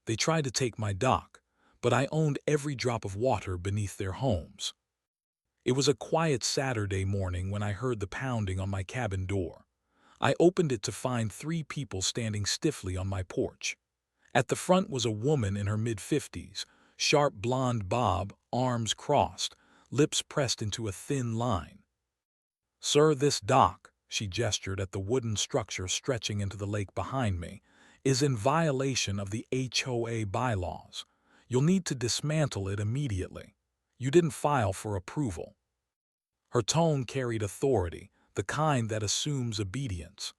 They tried to take my dock, but I owned every drop of water beneath their homes. It was a quiet Saturday morning when I heard the pounding on my cabin door. I opened it to find 3 people standing stiffly on my porch. At the front was a woman in her mid-50s, sharp blonde bob, arms crossed, lips pressed into a thin line. "Sir, this dock," she gestured at the wooden structure stretching into the lake behind me, "is in violation of the HOA bylaws. You'll need to dismantle it immediately. You didn't file for approval." Her tone carried authority, the kind that assumes obedience.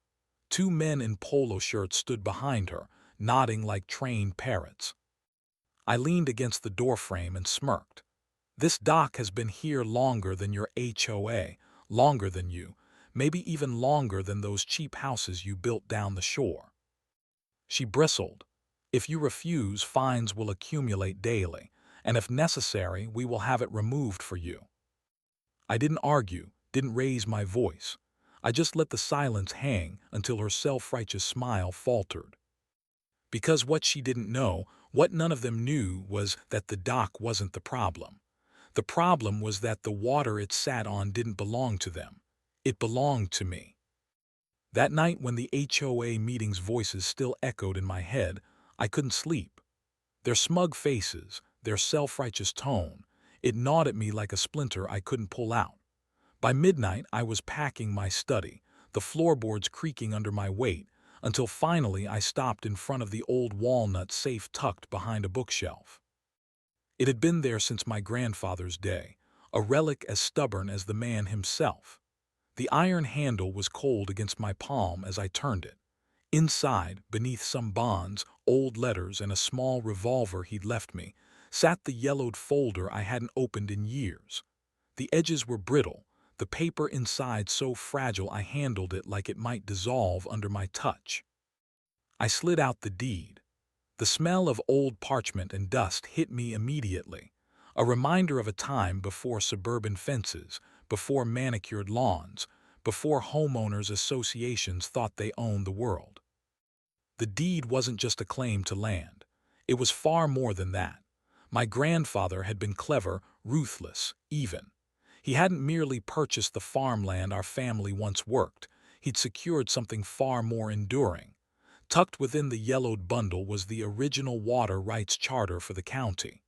2 men in polo shirts stood behind her, nodding like trained parrots. I leaned against the doorframe and smirked. "This dock has been here longer than your HOA, longer than you, maybe even longer than those cheap houses you built down the shore." She bristled. "If you refuse, fines will accumulate daily, and if necessary, we will have it removed for you." I didn't argue, didn't raise my voice. I just let the silence hang until her self-righteous smile faltered. Because what she didn't know, what none of them knew, was that the dock wasn't the problem. The problem was that the water it sat on didn't belong to them. It belonged to me. That night when the HOA meeting's voices still echoed in my head, I couldn't sleep. Their smug faces, their self-righteous tone, it gnawed at me like a splinter I couldn't pull out. By midnight, I was packing my study, the floorboards creaking under my weight, until finally I stopped in front of the old walnut safe tucked behind a bookshelf. It had been there since my grandfather's day, a relic as stubborn as the man himself. The iron handle was cold against my palm as I turned it. Inside, beneath some bonds, old letters, and a small revolver he'd left me, sat the yellowed folder I hadn't opened in years. The edges were brittle, the paper inside so fragile I handled it like it might dissolve under my touch. I slid out the deed. The smell of old parchment and dust hit me immediately, a reminder of a time before suburban fences, before manicured lawns, before homeowners associations thought they owned the world. The deed wasn't just a claim to land. It was far more than that. My grandfather had been clever, ruthless, even. He hadn't merely purchased the farmland our family once worked. He'd secured something far more enduring. Tucked within the yellowed bundle was the original water rights charter for the county.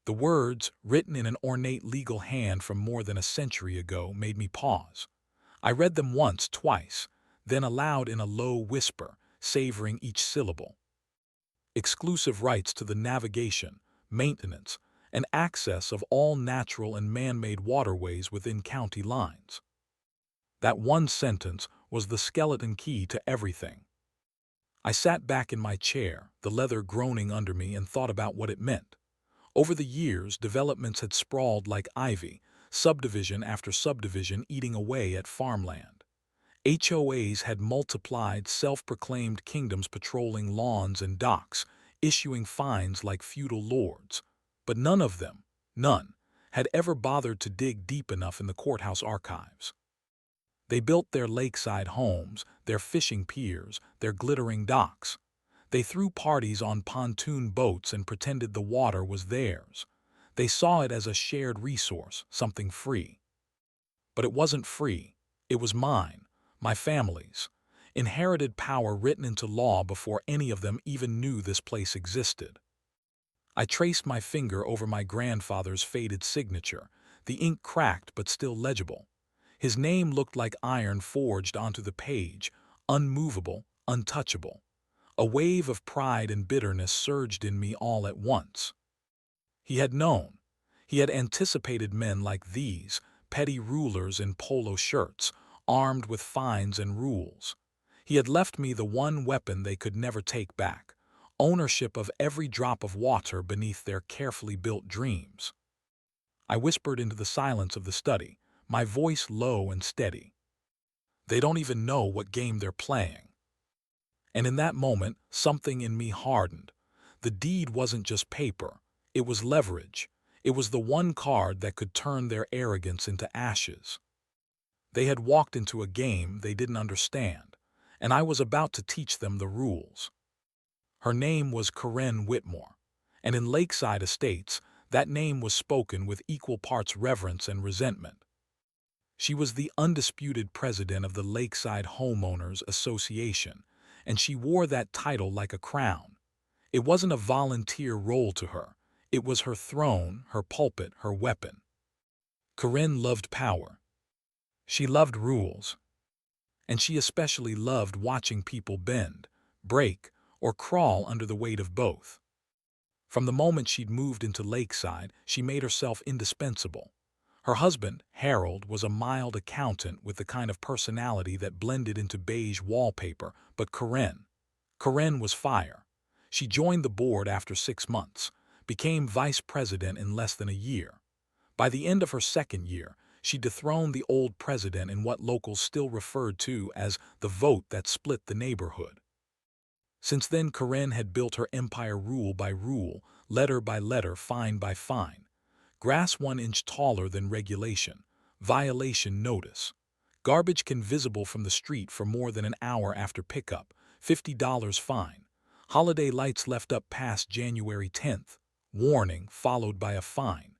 The words, written in an ornate legal hand from more than a century ago, made me pause. I read them once, twice, then aloud in a low whisper, savoring each syllable. Exclusive rights to the navigation, maintenance, and access of all natural and man-made waterways within county lines. That one sentence was the skeleton key to everything. I sat back in my chair, the leather groaning under me, and thought about what it meant. Over the years, developments had sprawled like ivy, subdivision after subdivision eating away at farmland. HOAs had multiplied, self-proclaimed kingdoms patrolling lawns and docks, issuing fines like feudal lords. But none of them, none, had ever bothered to dig deep enough in the courthouse archives. They built their lakeside homes, their fishing piers, their glittering docks. They threw parties on pontoon boats and pretended the water was theirs. They saw it as a shared resource, something free. But it wasn't free. It was mine, my family's. Inherited power written into law before any of them even knew this place existed. I traced my finger over my grandfather's faded signature, the ink cracked but still legible. His name looked like iron forged onto the page, unmovable, untouchable. A wave of pride and bitterness surged in me all at once. He had known. He had anticipated men like these, petty rulers in polo shirts, armed with fines and rules. He had left me the one weapon they could never take back, ownership of every drop of water beneath their carefully built dreams. I whispered into the silence of the study, my voice low and steady. "They don't even know what game they're playing." And in that moment, something in me hardened. The deed wasn't just paper. It was leverage. It was the one card that could turn their arrogance into ashes. They had walked into a game they didn't understand, and I was about to teach them the rules. Her name was Corinne Whitmore, and in Lakeside Estates, that name was spoken with equal parts reverence and resentment. She was the undisputed president of the Lakeside Homeowners Association, and she wore that title like a crown. It wasn't a volunteer role to her. It was her throne, her pulpit, her weapon. Corinne loved power. She loved rules. And she especially loved watching people bend, break, or crawl under the weight of both. From the moment she'd moved into Lakeside, she made herself indispensable. Her husband, Harold, was a mild accountant with the kind of personality that blended into beige wallpaper, but Corinne was fire. She joined the board after 6 months, became vice president in less than a year. By the end of her second year, she dethroned the old president in what locals still referred to as the vote that split the neighborhood. Since then, Corinne had built her empire rule by rule, letter by letter, fine by fine. Grass 1 inch taller than regulation. Violation notice. Garbage can visible from the street for more than an hour after pickup. $50 fine. Holiday lights left up past January 10th. Warning followed by a fine.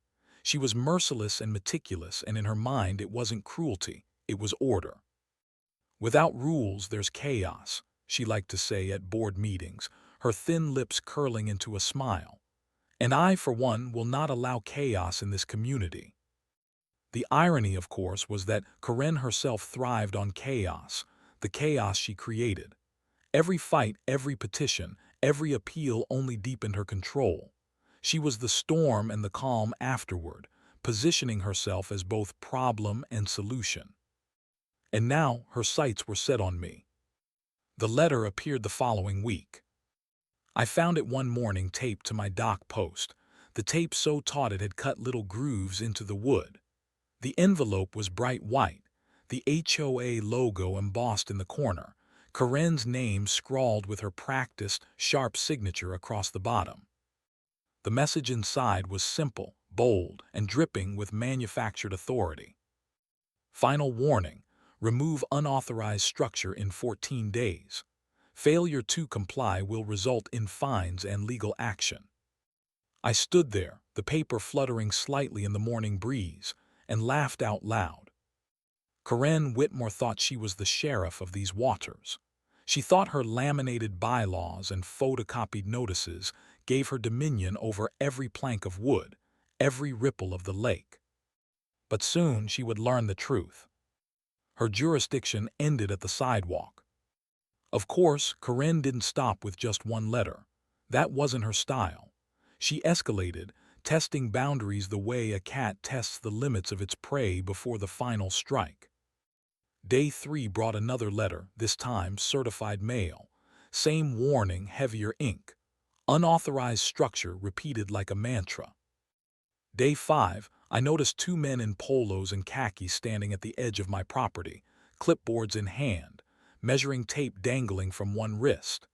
She was merciless and meticulous, and in her mind it wasn't cruelty, it was order. Without rules, there's chaos, she liked to say at board meetings, her thin lips curling into a smile. And I, for one, will not allow chaos in this community. The irony, of course, was that Corinne herself thrived on chaos, the chaos she created. Every fight, every petition, every appeal only deepened her control. She was the storm and the calm afterward, positioning herself as both problem and solution. And now her sights were set on me. The letter appeared the following week. I found it one morning taped to my dock post, the tape so taut it had cut little grooves into the wood. The envelope was bright white, the HOA logo embossed in the corner, Corinne's name scrawled with her practiced, sharp signature across the bottom. The message inside was simple, bold, and dripping with manufactured authority. Final warning: remove unauthorized structure in 14 days. Failure to comply will result in fines and legal action. I stood there, the paper fluttering slightly in the morning breeze, and laughed out loud. Corinne Whitmore thought she was the sheriff of these waters. She thought her laminated bylaws and photocopied notices gave her dominion over every plank of wood, every ripple of the lake. But soon she would learn the truth. Her jurisdiction ended at the sidewalk. Of course, Corinne didn't stop with just one letter. That wasn't her style. She escalated, testing boundaries the way a cat tests the limits of its prey before the final strike. Day 3 brought another letter, this time certified mail. Same warning, heavier ink. Unauthorized structure repeated like a mantra. Day 5, I noticed 2 men in polos and khakis standing at the edge of my property, clipboards in hand, measuring tape dangling from one wrist.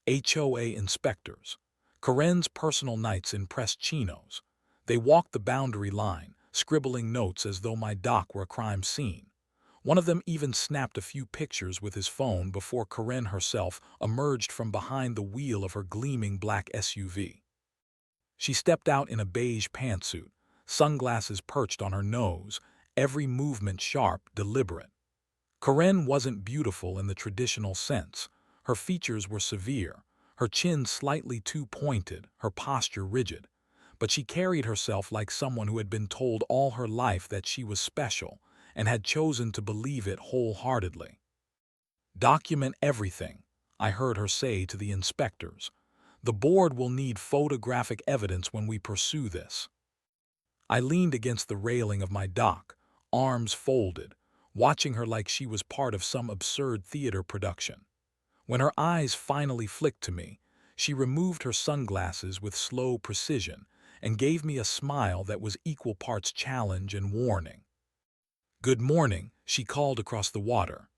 HOA inspectors. Corinne's personal knights in pressed chinos. They walked the boundary line, scribbling notes as though my dock were a crime scene. One of them even snapped a few pictures with his phone before Corinne herself emerged from behind the wheel of her gleaming black SUV. She stepped out in a beige pantsuit, sunglasses perched on her nose, every movement sharp, deliberate. Corinne wasn't beautiful in the traditional sense. Her features were severe, her chin slightly too pointed, her posture rigid. But she carried herself like someone who had been told all her life that she was special, and had chosen to believe it wholeheartedly. Document everything, I heard her say to the inspectors. The board will need photographic evidence when we pursue this. I leaned against the railing of my dock, arms folded, watching her like she was part of some absurd theater production. When her eyes finally flicked to me, she removed her sunglasses with slow precision and gave me a smile that was equal parts challenge and warning. "Good morning," she called across the water.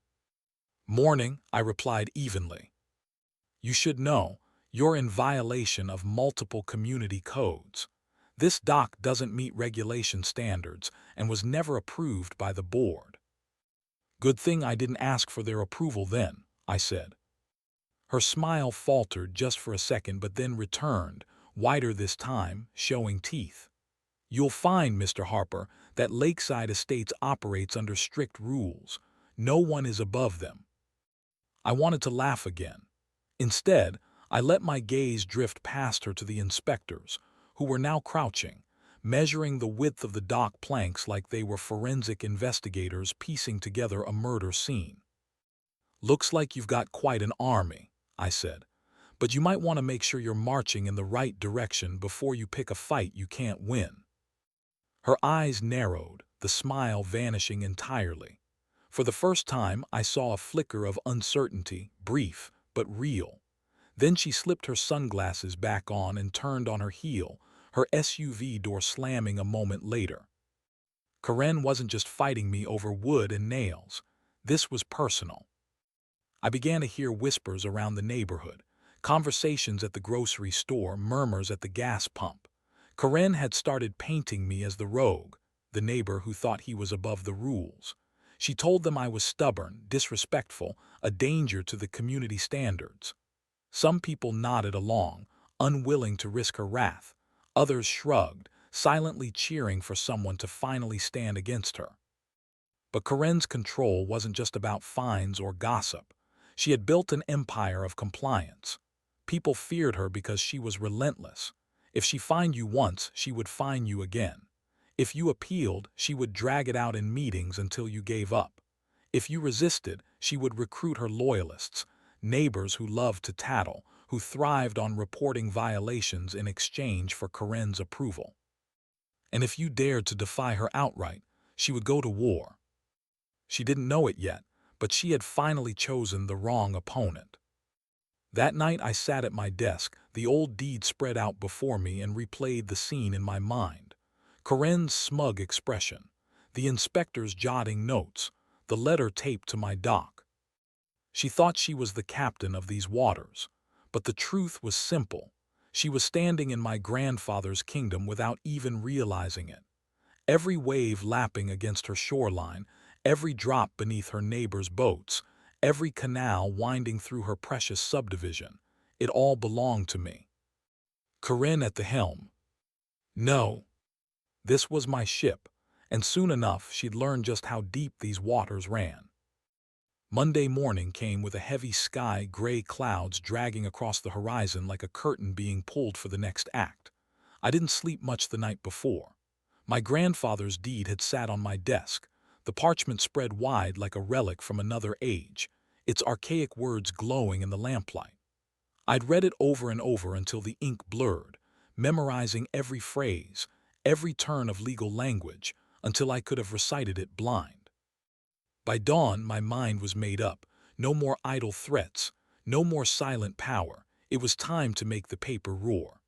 "Morning," I replied evenly. "You should know, you're in violation of multiple community codes. This dock doesn't meet regulation standards and was never approved by the board." "Good thing I didn't ask for their approval then," I said. Her smile faltered just for a second but then returned, wider this time, showing teeth. "You'll find, Mr. Harper, that Lakeside Estates operates under strict rules. No one is above them." I wanted to laugh again. Instead, I let my gaze drift past her to the inspectors, who were now crouching, measuring the width of the dock planks like they were forensic investigators piecing together a murder scene. "Looks like you've got quite an army," I said, "but you might want to make sure you're marching in the right direction before you pick a fight you can't win." Her eyes narrowed, the smile vanishing entirely. For the first time, I saw a flicker of uncertainty, brief but real. Then she slipped her sunglasses back on and turned on her heel, her SUV door slamming a moment later. Karen wasn't just fighting me over wood and nails. This was personal. I began to hear whispers around the neighborhood, conversations at the grocery store, murmurs at the gas pump. Karen had started painting me as the rogue, the neighbor who thought he was above the rules. She told them I was stubborn, disrespectful, a danger to the community standards. Some people nodded along, unwilling to risk her wrath. Others shrugged, silently cheering for someone to finally stand against her. But Karen's control wasn't just about fines or gossip. She had built an empire of compliance. People feared her because she was relentless. If she fined you once, she would fine you again. If you appealed, she would drag it out in meetings until you gave up. If you resisted, she would recruit her loyalists, neighbors who loved to tattle, who thrived on reporting violations in exchange for Karen's approval. And if you dared to defy her outright, she would go to war. She didn't know it yet, but she had finally chosen the wrong opponent. That night I sat at my desk, the old deed spread out before me, and replayed the scene in my mind. Karen's smug expression, the inspectors jotting notes, the letter taped to my dock. She thought she was the captain of these waters, but the truth was simple. She was standing in my grandfather's kingdom without even realizing it. Every wave lapping against her shoreline, every drop beneath her neighbor's boats, every canal winding through her precious subdivision, it all belonged to me. Corinne at the helm. No, this was my ship, and soon enough she'd learn just how deep these waters ran. Monday morning came with a heavy sky, gray clouds dragging across the horizon like a curtain being pulled for the next act. I didn't sleep much the night before. My grandfather's deed had sat on my desk, the parchment spread wide like a relic from another age, its archaic words glowing in the lamplight. I'd read it over and over until the ink blurred, memorizing every phrase, every turn of legal language, until I could have recited it blind. By dawn, my mind was made up. No more idle threats, no more silent power. It was time to make the paper roar.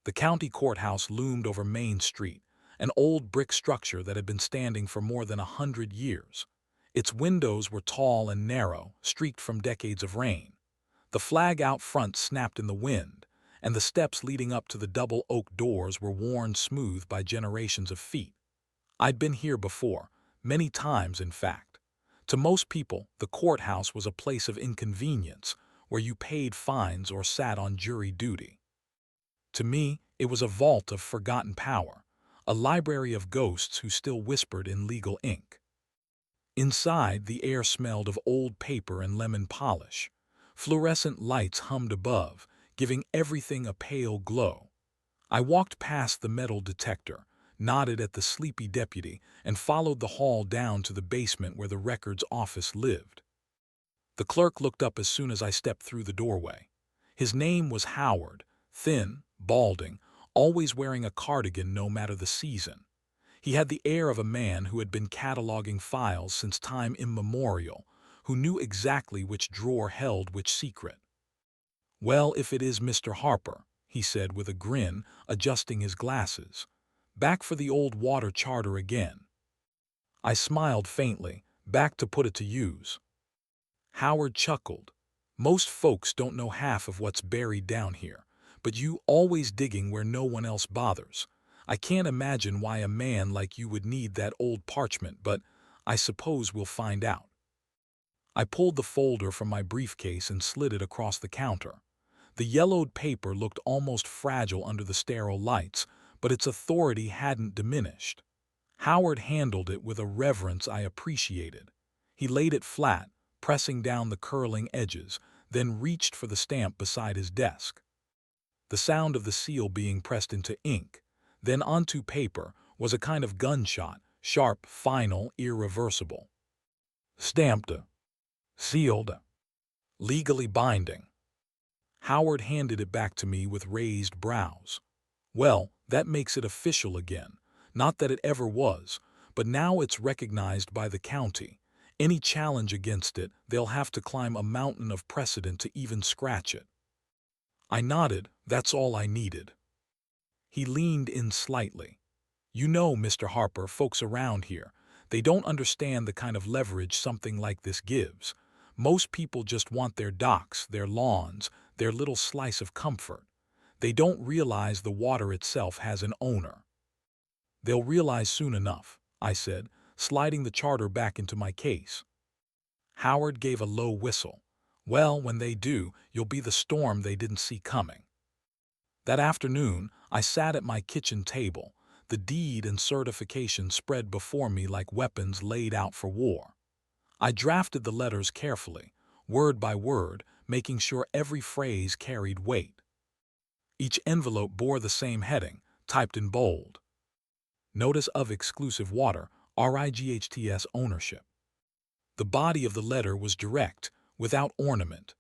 The county courthouse loomed over Main Street, an old brick structure that had been standing for more than 100 years. Its windows were tall and narrow, streaked from decades of rain. The flag out front snapped in the wind, and the steps leading up to the double oak doors were worn smooth by generations of feet. I'd been here before, many times in fact. To most people, the courthouse was a place of inconvenience, where you paid fines or sat on jury duty. To me, it was a vault of forgotten power, a library of ghosts who still whispered in legal ink. Inside, the air smelled of old paper and lemon polish. Fluorescent lights hummed above, giving everything a pale glow. I walked past the metal detector, nodded at the sleepy deputy, and followed the hall down to the basement where the records office lived. The clerk looked up as soon as I stepped through the doorway. His name was Howard, thin, balding, always wearing a cardigan no matter the season. He had the air of a man who had been cataloging files since time immemorial, who knew exactly which drawer held which secret. "Well, if it is Mr. Harper," he said with a grin, adjusting his glasses. "Back for the old water charter again." I smiled faintly, back to put it to use. Howard chuckled. "Most folks don't know half of what's buried down here, but you always digging where no one else bothers. I can't imagine why a man like you would need that old parchment, but I suppose we'll find out." I pulled the folder from my briefcase and slid it across the counter. The yellowed paper looked almost fragile under the sterile lights, but its authority hadn't diminished. Howard handled it with a reverence I appreciated. He laid it flat, pressing down the curling edges, then reached for the stamp beside his desk. The sound of the seal being pressed into ink, then onto paper, was a kind of gunshot, sharp, final, irreversible. Stamped, sealed, legally binding. Howard handed it back to me with raised brows. Well, that makes it official again. Not that it ever was, but now it's recognized by the county. Any challenge against it, they'll have to climb a mountain of precedent to even scratch it. I nodded. That's all I needed. He leaned in slightly. You know, Mr. Harper, folks around here, they don't understand the kind of leverage something like this gives. Most people just want their docks, their lawns, their little slice of comfort. They don't realize the water itself has an owner. They'll realize soon enough, I said, sliding the charter back into my case. Howard gave a low whistle. Well, when they do, you'll be the storm they didn't see coming. That afternoon, I sat at my kitchen table, the deed and certification spread before me like weapons laid out for war. I drafted the letters carefully, word by word, making sure every phrase carried weight. Each envelope bore the same heading, typed in bold. Notice of exclusive water, RIGHTS ownership. The body of the letter was direct, without ornament.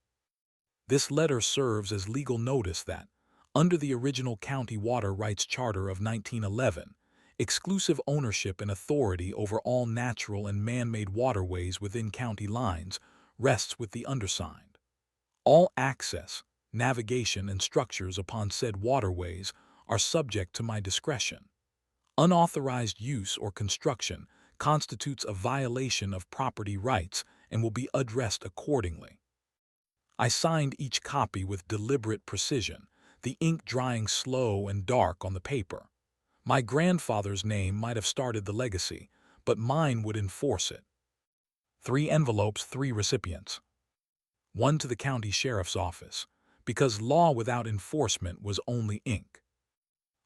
This letter serves as legal notice that, under the original County Water Rights Charter of 1911, exclusive ownership and authority over all natural and man-made waterways within county lines rests with the undersigned. All access, navigation, and structures upon said waterways are subject to my discretion. Unauthorized use or construction constitutes a violation of property rights and will be addressed accordingly. I signed each copy with deliberate precision, the ink drying slow and dark on the paper. My grandfather's name might have started the legacy, but mine would enforce it. 3 envelopes, 3 recipients. 1 to the county sheriff's office, because law without enforcement was only ink.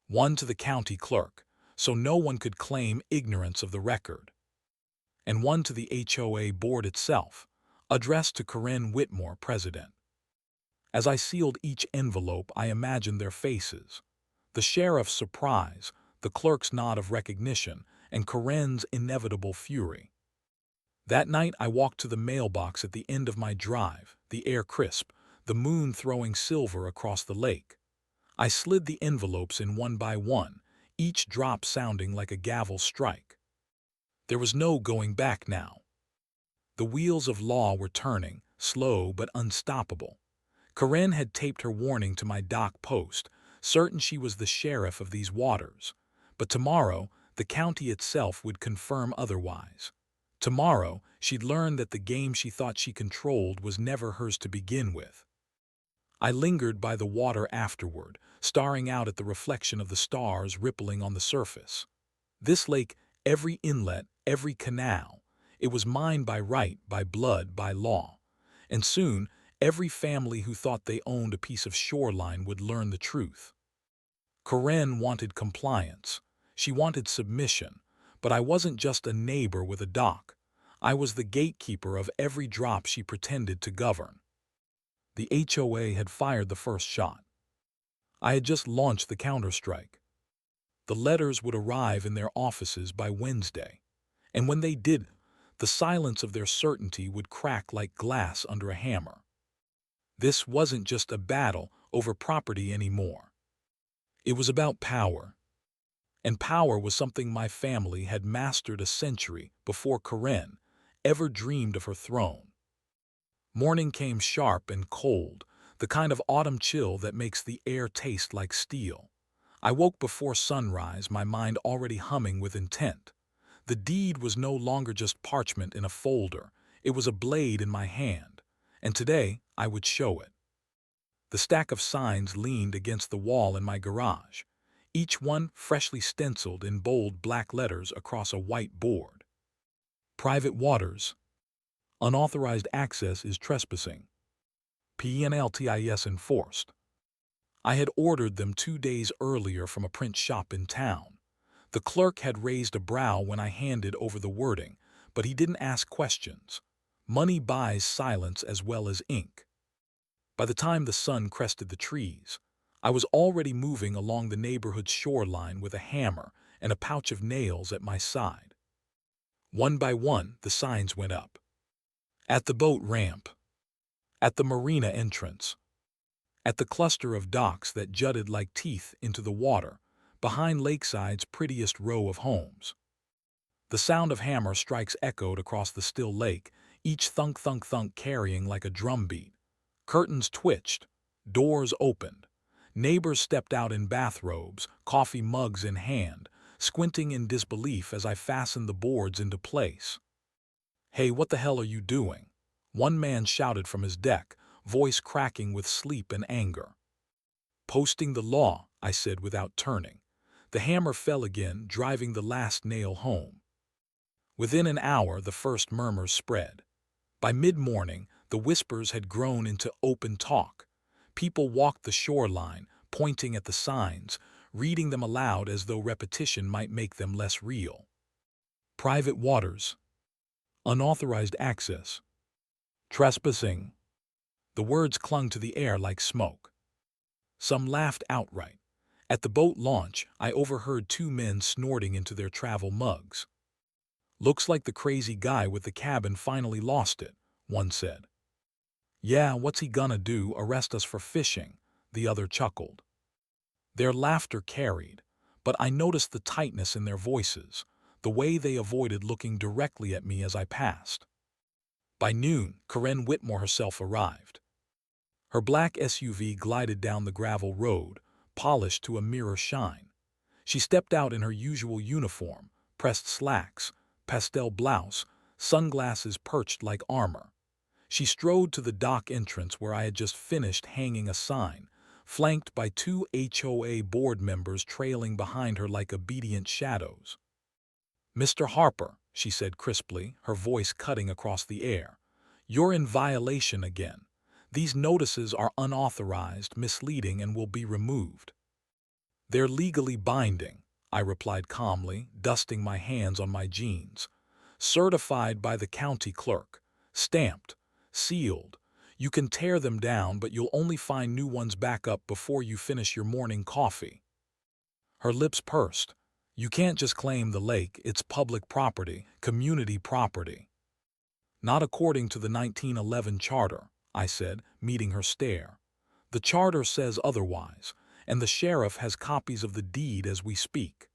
1 to the county clerk, so no one could claim ignorance of the record. And 1 to the HOA board itself, addressed to Corinne Whitmore, president. As I sealed each envelope, I imagined their faces. The sheriff's surprise, the clerk's nod of recognition, and Corinne's inevitable fury. That night I walked to the mailbox at the end of my drive, the air crisp, the moon throwing silver across the lake. I slid the envelopes in one by one, each drop sounding like a gavel strike. There was no going back now. The wheels of law were turning, slow but unstoppable. Corinne had taped her warning to my dock post, certain she was the sheriff of these waters. But tomorrow, the county itself would confirm otherwise. Tomorrow, she'd learn that the game she thought she controlled was never hers to begin with. I lingered by the water afterward, staring out at the reflection of the stars rippling on the surface. This lake, every inlet, every canal, it was mine by right, by blood, by law. And soon, every family who thought they owned a piece of shoreline would learn the truth. Corinne wanted compliance. She wanted submission. But I wasn't just a neighbor with a dock. I was the gatekeeper of every drop she pretended to govern. The HOA had fired the first shot. I had just launched the counterstrike. The letters would arrive in their offices by Wednesday. And when they did, the silence of their certainty would crack like glass under a hammer. This wasn't just a battle over property anymore. It was about power. And power was something my family had mastered a century before Corinne ever dreamed of her throne. Morning came sharp and cold, the kind of autumn chill that makes the air taste like steel. I woke before sunrise, my mind already humming with intent. The deed was no longer just parchment in a folder, it was a blade in my hand, and today I would show it. The stack of signs leaned against the wall in my garage, each one freshly stenciled in bold black letters across a white board. Private waters, Unauthorized access is trespassing. Penalties enforced. I had ordered them 2 days earlier from a print shop in town. The clerk had raised a brow when I handed over the wording, but he didn't ask questions. Money buys silence as well as ink. By the time the sun crested the trees, I was already moving along the neighborhood's shoreline with a hammer and a pouch of nails at my side. One by one, the signs went up. At the boat ramp. At the marina entrance. At the cluster of docks that jutted like teeth into the water, behind Lakeside's prettiest row of homes. The sound of hammer strikes echoed across the still lake, each thunk-thunk-thunk carrying like a drumbeat. Curtains twitched. Doors opened. Neighbors stepped out in bathrobes, coffee mugs in hand, squinting in disbelief as I fastened the boards into place. "Hey, what the hell are you doing?" One man shouted from his deck, voice cracking with sleep and anger. "Posting the law," I said without turning. The hammer fell again, driving the last nail home. Within an hour, the first murmurs spread. By mid-morning, the whispers had grown into open talk. People walked the shoreline, pointing at the signs, reading them aloud as though repetition might make them less real. Private waters. Unauthorized access. Trespassing. The words clung to the air like smoke. Some laughed outright. At the boat launch, I overheard two men snorting into their travel mugs. "Looks like the crazy guy with the cabin finally lost it," one said. "Yeah, what's he gonna do, arrest us for fishing?" the other chuckled. Their laughter carried, but I noticed the tightness in their voices, the way they avoided looking directly at me as I passed. By noon, Karen Whitmore herself arrived. Her black SUV glided down the gravel road, polished to a mirror shine. She stepped out in her usual uniform, pressed slacks, pastel blouse, sunglasses perched like armor. She strode to the dock entrance where I had just finished hanging a sign, flanked by two HOA board members trailing behind her like obedient shadows. "Mr. Harper," she said crisply, her voice cutting across the air, "you're in violation again. These notices are unauthorized, misleading, and will be removed." "They're legally binding," I replied calmly, dusting my hands on my jeans. "Certified by the county clerk. Stamped. Sealed. You can tear them down, but you'll only find new ones back up before you finish your morning coffee." Her lips pursed. "You can't just claim the lake, it's public property, community property." "Not according to the 1911 charter," I said, meeting her stare. "The charter says otherwise, and the sheriff has copies of the deed as we speak."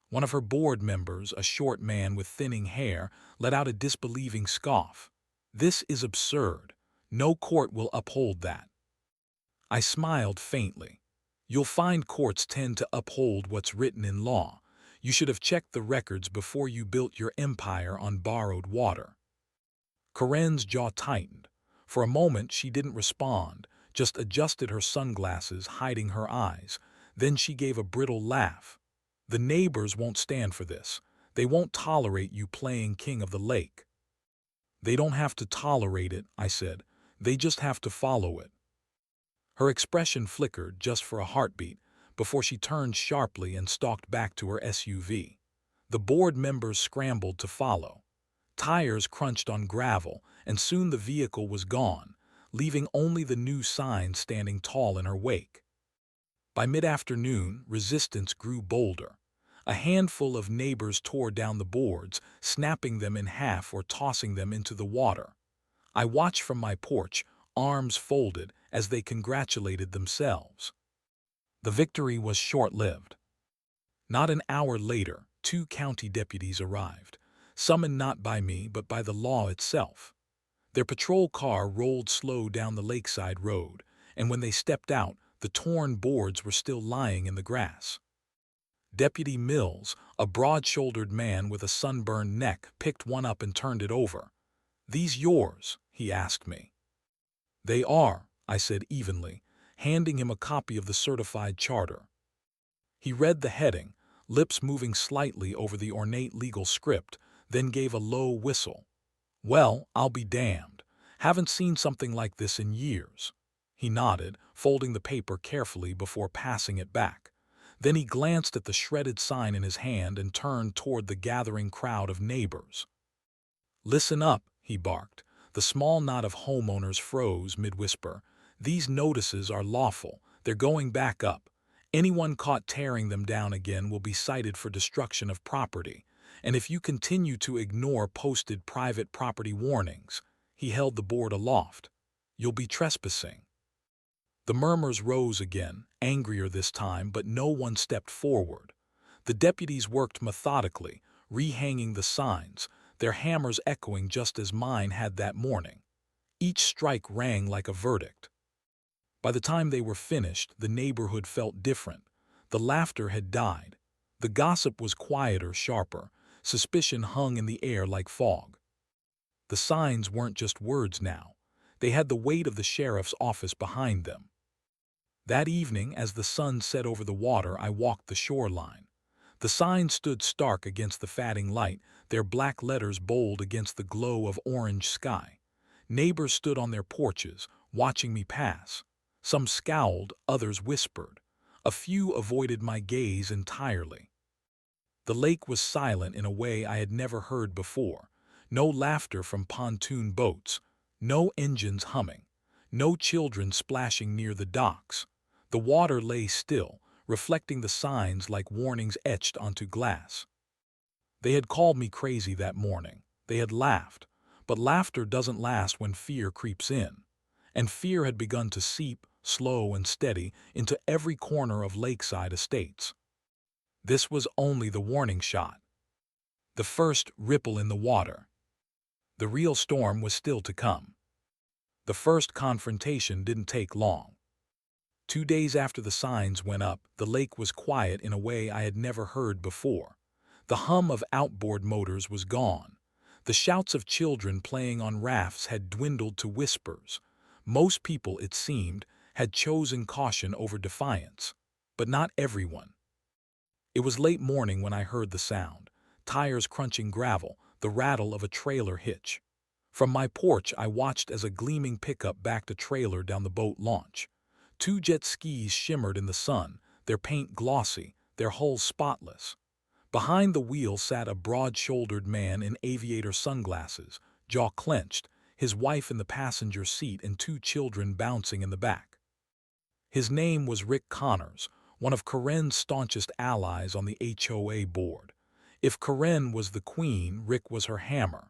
One of her board members, a short man with thinning hair, let out a disbelieving scoff. "This is absurd. No court will uphold that." I smiled faintly. "You'll find courts tend to uphold what's written in law. You should have checked the records before you built your empire on borrowed water." Karen's jaw tightened. For a moment she didn't respond, just adjusted her sunglasses, hiding her eyes. Then she gave a brittle laugh. "The neighbors won't stand for this. They won't tolerate you playing king of the lake." "They don't have to tolerate it," I said. "They just have to follow it." Her expression flickered just for a heartbeat before she turned sharply and stalked back to her SUV. The board members scrambled to follow. Tires crunched on gravel, and soon the vehicle was gone, leaving only the new sign standing tall in her wake. By mid-afternoon, resistance grew bolder. A handful of neighbors tore down the boards, snapping them in half or tossing them into the water. I watched from my porch, arms folded, as they congratulated themselves. The victory was short-lived. Not an hour later, two county deputies arrived, summoned not by me but by the law itself. Their patrol car rolled slow down the lakeside road, and when they stepped out, the torn boards were still lying in the grass. Deputy Mills, a broad-shouldered man with a sunburned neck, picked one up and turned it over. "These yours?" he asked me. "They are," I said evenly, handing him a copy of the certified charter. He read the heading, lips moving slightly over the ornate legal script, then gave a low whistle. Well, I'll be damned. Haven't seen something like this in years. He nodded, folding the paper carefully before passing it back. Then he glanced at the shredded sign in his hand and turned toward the gathering crowd of neighbors. Listen up, he barked. The small knot of homeowners froze mid-whisper. These notices are lawful. They're going back up. Anyone caught tearing them down again will be cited for destruction of property. And if you continue to ignore posted private property warnings, he held the board aloft, you'll be trespassing. The murmurs rose again, angrier this time, but no one stepped forward. The deputies worked methodically, rehanging the signs, their hammers echoing just as mine had that morning. Each strike rang like a verdict. By the time they were finished, the neighborhood felt different. The laughter had died. The gossip was quieter, sharper. Suspicion hung in the air like fog. The signs weren't just words now. They had the weight of the sheriff's office behind them. That evening, as the sun set over the water, I walked the shoreline. The signs stood stark against the fading light, their black letters bold against the glow of orange sky. Neighbors stood on their porches, watching me pass. Some scowled, others whispered. A few avoided my gaze entirely. The lake was silent in a way I had never heard before. No laughter from pontoon boats, no engines humming, no children splashing near the docks. The water lay still, reflecting the signs like warnings etched onto glass. They had called me crazy that morning. They had laughed. But laughter doesn't last when fear creeps in. And fear had begun to seep, slow and steady, into every corner of lakeside estates. This was only the warning shot. The first ripple in the water. The real storm was still to come. The first confrontation didn't take long. 2 days after the signs went up, the lake was quiet in a way I had never heard before. The hum of outboard motors was gone. The shouts of children playing on rafts had dwindled to whispers. Most people, it seemed, had chosen caution over defiance. But not everyone. It was late morning when I heard the sound. Tires crunching gravel, the rattle of a trailer hitch. From my porch, I watched as a gleaming pickup backed a trailer down the boat launch. 2 jet skis shimmered in the sun, their paint glossy, their hulls spotless. Behind the wheel sat a broad-shouldered man in aviator sunglasses, jaw clenched, his wife in the passenger seat and 2 children bouncing in the back. His name was Rick Connors, one of Karen's staunchest allies on the HOA board. If Karen was the queen, Rick was her hammer.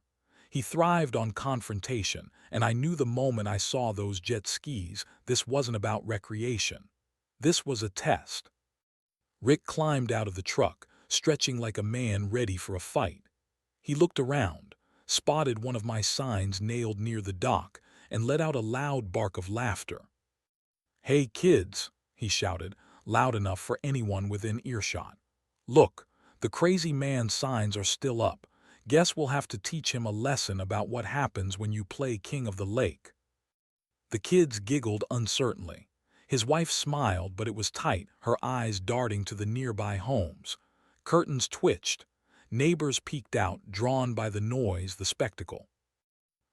He thrived on confrontation, and I knew the moment I saw those jet skis, this wasn't about recreation. This was a test. Rick climbed out of the truck, stretching like a man ready for a fight. He looked around, spotted one of my signs nailed near the dock, and let out a loud bark of laughter. "Hey kids," he shouted, loud enough for anyone within earshot. "Look, the crazy man's signs are still up. Guess we'll have to teach him a lesson about what happens when you play king of the lake." The kids giggled uncertainly. His wife smiled, but it was tight, her eyes darting to the nearby homes. Curtains twitched. Neighbors peeked out, drawn by the noise, the spectacle.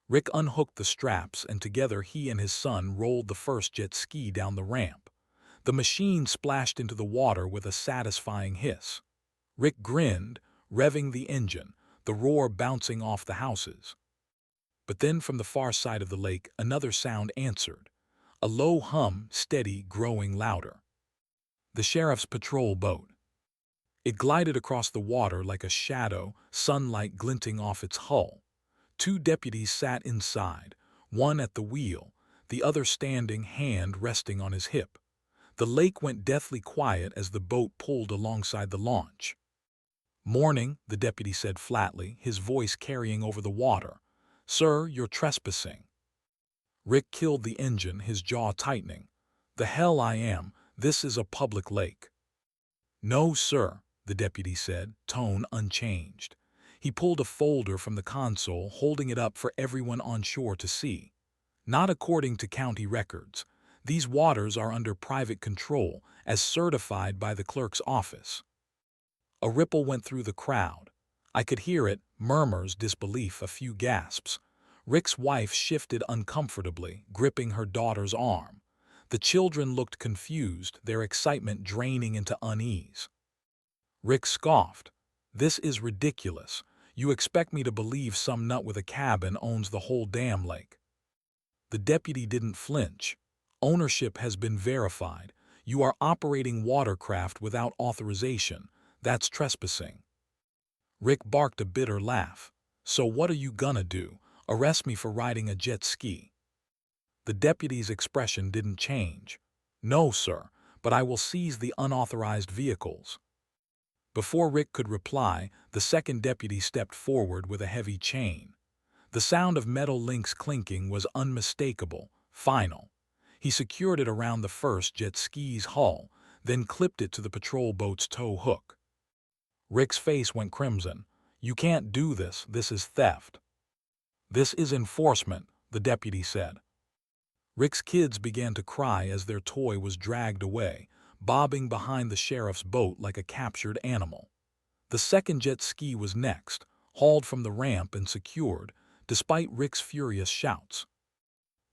Rick unhooked the straps, and together he and his son rolled the first jet ski down the ramp. The machine splashed into the water with a satisfying hiss. Rick grinned, revving the engine, the roar bouncing off the houses. But then from the far side of the lake, another sound answered. A low hum, steady, growing louder. The sheriff's patrol boat. It glided across the water like a shadow, sunlight glinting off its hull. 2 deputies sat inside, one at the wheel, the other standing, hand resting on his hip. The lake went deathly quiet as the boat pulled alongside the launch. "Morning," the deputy said flatly, his voice carrying over the water. "Sir, you're trespassing." Rick killed the engine, his jaw tightening. "The hell I am. This is a public lake." "No, sir," the deputy said, tone unchanged. He pulled a folder from the console, holding it up for everyone on shore to see. "Not according to county records. These waters are under private control, as certified by the clerk's office." A ripple went through the crowd. I could hear it, murmurs, disbelief, a few gasps. Rick's wife shifted uncomfortably, gripping her daughter's arm. The children looked confused, their excitement draining into unease. Rick scoffed. "This is ridiculous. You expect me to believe some nut with a cabin owns the whole damn lake?" The deputy didn't flinch. "Ownership has been verified. You are operating watercraft without authorization. That's trespassing." Rick barked a bitter laugh. "So what are you gonna do? Arrest me for riding a jet ski?" The deputy's expression didn't change. "No, sir, but I will seize the unauthorized vehicles." Before Rick could reply, the second deputy stepped forward with a heavy chain. The sound of metal links clinking was unmistakable, final. He secured it around the first jet ski's hull, then clipped it to the patrol boat's tow hook. Rick's face went crimson. "You can't do this. This is theft." "This is enforcement," the deputy said. Rick's kids began to cry as their toy was dragged away, bobbing behind the sheriff's boat like a captured animal. The second jet ski was next, hauled from the ramp and secured, despite Rick's furious shouts.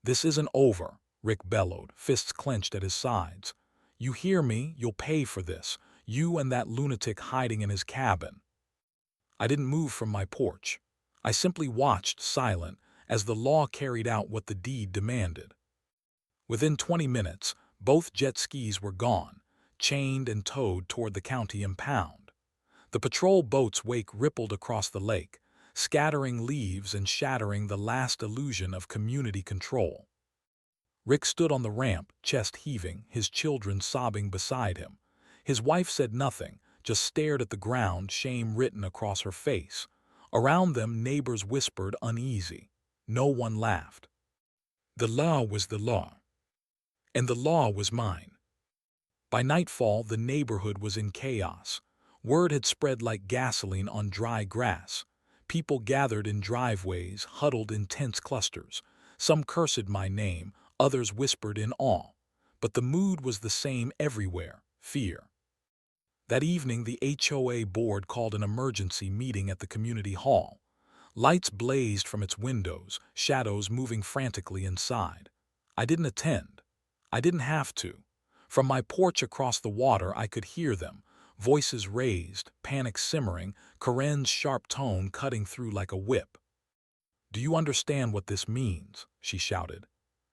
"This isn't over," Rick bellowed, fists clenched at his sides. "You hear me? You'll pay for this. You and that lunatic hiding in his cabin." I didn't move from my porch. I simply watched, silent, as the law carried out what the deed demanded. Within 20 minutes, both jet skis were gone, chained and towed toward the county impound. The patrol boat's wake rippled across the lake, scattering leaves and shattering the last illusion of community control. Rick stood on the ramp, chest heaving, his children sobbing beside him. His wife said nothing, just stared at the ground, shame written across her face. Around them, neighbors whispered, uneasy. No one laughed. The law was the law. And the law was mine. By nightfall, the neighborhood was in chaos. Word had spread like gasoline on dry grass. People gathered in driveways, huddled in tense clusters. Some cursed my name, others whispered in awe. But the mood was the same everywhere, fear. That evening, the HOA board called an emergency meeting at the community hall. Lights blazed from its windows, shadows moving frantically inside. I didn't attend. I didn't have to. From my porch across the water, I could hear them, voices raised, panic simmering, Corinne's sharp tone cutting through like a whip. "Do you understand what this means?" she shouted.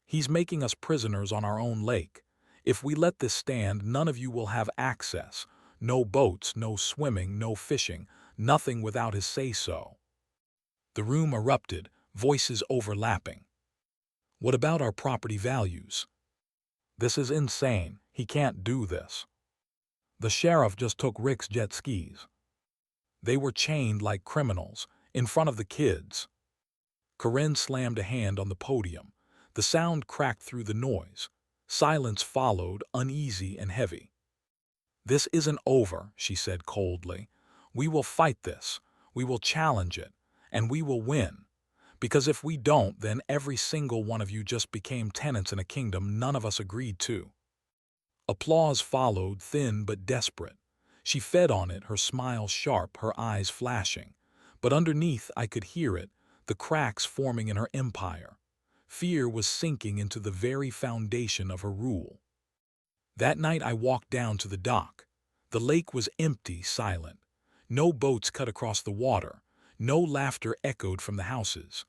"He's making us prisoners on our own lake. If we let this stand, none of you will have access. No boats, no swimming, no fishing, nothing without his say-so." The room erupted, voices overlapping. "What about our property values?" "This is insane. He can't do this." "The sheriff just took Rick's jet skis." "They were chained like criminals, in front of the kids." Corinne slammed a hand on the podium. The sound cracked through the noise. Silence followed, uneasy and heavy. "This isn't over," she said coldly. "We will fight this. We will challenge it. And we will win. Because if we don't, then every single one of you just became tenants in a kingdom none of us agreed to." Applause followed, thin but desperate. She fed on it, her smile sharp, her eyes flashing. But underneath, I could hear it, the cracks forming in her empire. Fear was sinking into the very foundation of her rule. That night I walked down to the dock. The lake was empty, silent. No boats cut across the water. No laughter echoed from the houses.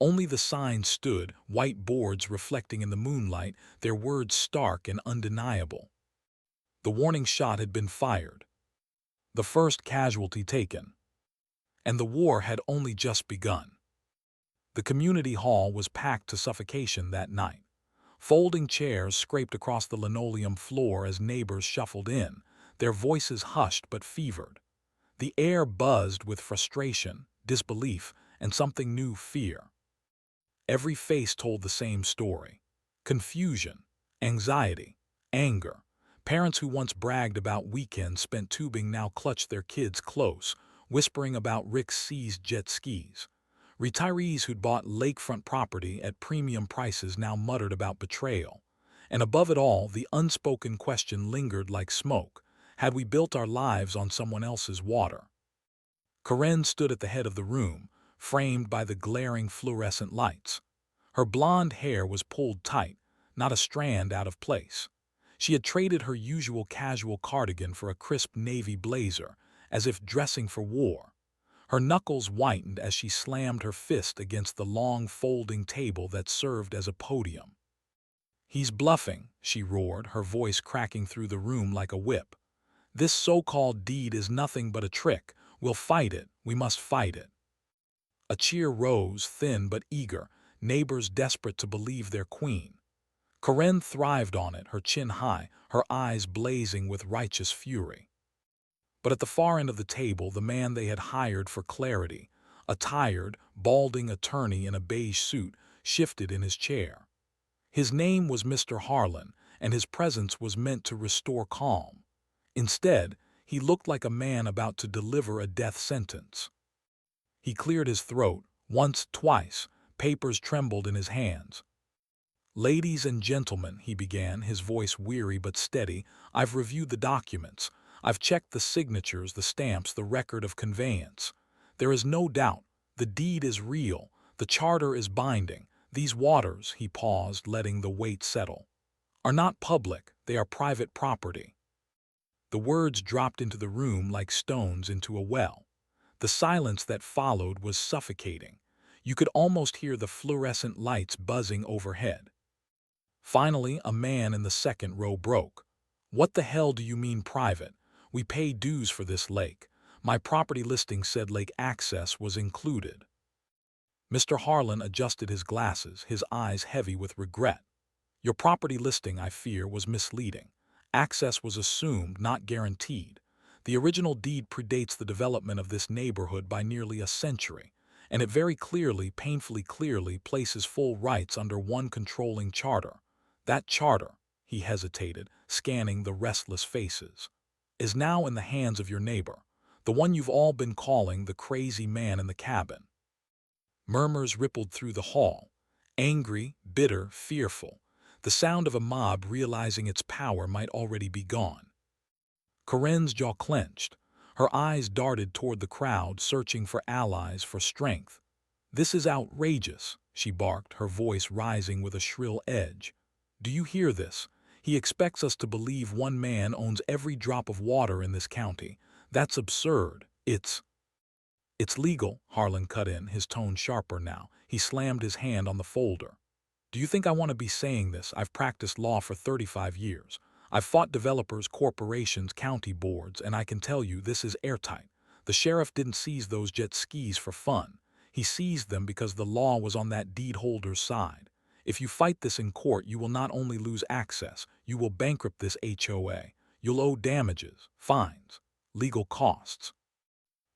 Only the signs stood, white boards reflecting in the moonlight, their words stark and undeniable. The warning shot had been fired. The first casualty taken. And the war had only just begun. The community hall was packed to suffocation that night. Folding chairs scraped across the linoleum floor as neighbors shuffled in, their voices hushed but fevered. The air buzzed with frustration, disbelief, and something new, fear. Every face told the same story. Confusion, anxiety, anger. Parents who once bragged about weekends spent tubing now clutched their kids close, whispering about Rick's seized jet skis. Retirees who'd bought lakefront property at premium prices now muttered about betrayal. And above it all, the unspoken question lingered like smoke. Had we built our lives on someone else's water? Corinne stood at the head of the room, framed by the glaring fluorescent lights. Her blonde hair was pulled tight, not a strand out of place. She had traded her usual casual cardigan for a crisp navy blazer, as if dressing for war. Her knuckles whitened as she slammed her fist against the long folding table that served as a podium. "He's bluffing," she roared, her voice cracking through the room like a whip. "This so-called deed is nothing but a trick. We'll fight it. We must fight it." A cheer rose, thin but eager, neighbors desperate to believe their queen. Karen thrived on it, her chin high, her eyes blazing with righteous fury. But at the far end of the table, the man they had hired for clarity, a tired, balding attorney in a beige suit, shifted in his chair. His name was Mr. Harlan, and his presence was meant to restore calm. Instead, he looked like a man about to deliver a death sentence. He cleared his throat, once, twice, papers trembled in his hands. "Ladies and gentlemen," he began, his voice weary but steady, "I've reviewed the documents. I've checked the signatures, the stamps, the record of conveyance. There is no doubt. The deed is real. The charter is binding. These waters," he paused, letting the weight settle, "are not public. They are private property." The words dropped into the room like stones into a well. The silence that followed was suffocating. You could almost hear the fluorescent lights buzzing overhead. Finally, a man in the second row broke. "What the hell do you mean private? We pay dues for this lake. My property listing said lake access was included." Mr. Harlan adjusted his glasses, his eyes heavy with regret. "Your property listing, I fear, was misleading. Access was assumed, not guaranteed. The original deed predates the development of this neighborhood by nearly a century, and it very clearly, painfully clearly, places full rights under one controlling charter. That charter," he hesitated, scanning the restless faces, "is now in the hands of your neighbor, the one you've all been calling the crazy man in the cabin." Murmurs rippled through the hall, angry, bitter, fearful, the sound of a mob realizing its power might already be gone. Karen's jaw clenched. Her eyes darted toward the crowd, searching for allies, for strength. "This is outrageous," she barked, her voice rising with a shrill edge. "Do you hear this? He expects us to believe one man owns every drop of water in this county. That's absurd. It's legal," Harlan cut in, his tone sharper now. He slammed his hand on the folder. "Do you think I want to be saying this? I've practiced law for 35 years. I've fought developers, corporations, county boards, and I can tell you this is airtight. The sheriff didn't seize those jet skis for fun. He seized them because the law was on that deed holder's side. If you fight this in court, you will not only lose access, you will bankrupt this HOA. You'll owe damages, fines, legal costs,